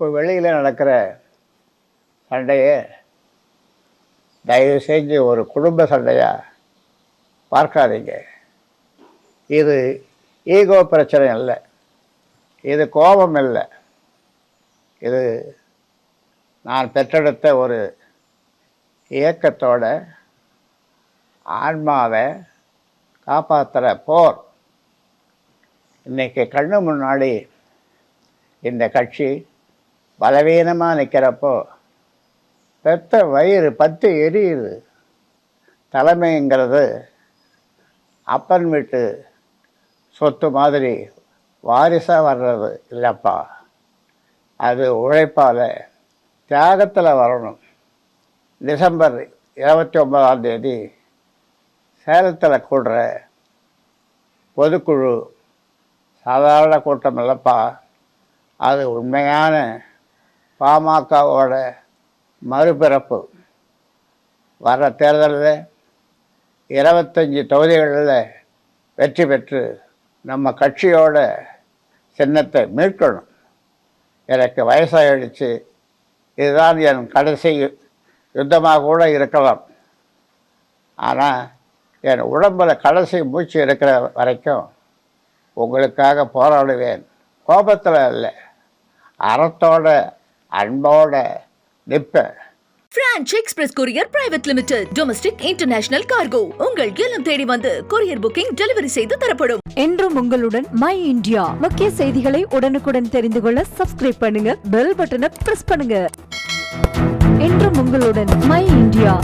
இப்போ வெளியில் நடக்கிற சண்டையை தயவு செஞ்சு ஒரு குடும்ப சண்டையாக பார்க்காதீங்க. இது ஈகோ பிரச்சனை இல்லை, இது கோபம் இல்லை, இது நான் பெற்றெடுத்த ஒரு இயக்கத்தோட ஆன்மாவை காப்பாற்றுற போர். இன்றைக்கி கண்ணு முன்னாடி இந்த கட்சி பலவீனமாக நிற்கிறப்போ பெத்த வயிறு பத்து எரியுது. தலைமைங்கிறது அப்பன் வீட்டு சொத்து மாதிரி வாரிசாக வர்றது இல்லைப்பா, அது உழைப்பால் தியாகத்தில் வரணும். டிசம்பர் 29 சேலத்தில் கூடுற பொதுக்குழு சாதாரண கூட்டம் இல்லைப்பா, அது உண்மையான பாமகவோட மறுபிறப்பு. வர்ற தேர்தலில் 25 தொகுதிகளில் வெற்றி பெற்று நம்ம கட்சியோட சின்னத்தை மீட்கணும். எனக்கு வயசாகிடுச்சு, இதுதான் என் கடைசி யுத்தமாக கூட இருக்கலாம். ஆனால் என் உடம்பில் கடைசி மூச்சு இருக்கிற வரைக்கும் உங்களுக்காக போராடுவேன். கோபத்தில் இல்லை, அறத்தோட அன்போட நிற்பேன். Branch express courier private limited. Domestic international cargo. உங்கள் இல்லம் தேடி வந்து கொரியர் புக்கிங் டெலிவரி செய்து தரப்படும். என்றும் உங்களுடன் மை இந்தியா. முக்கிய செய்திகளை உடனுக்குடன் தெரிந்து கொள்ள சப்ஸ்கிரைப் பண்ணுங்க, பெல் பட்டனை பிரஸ் பண்ணுங்க. என்றும் உங்களுடன் மை இந்தியா.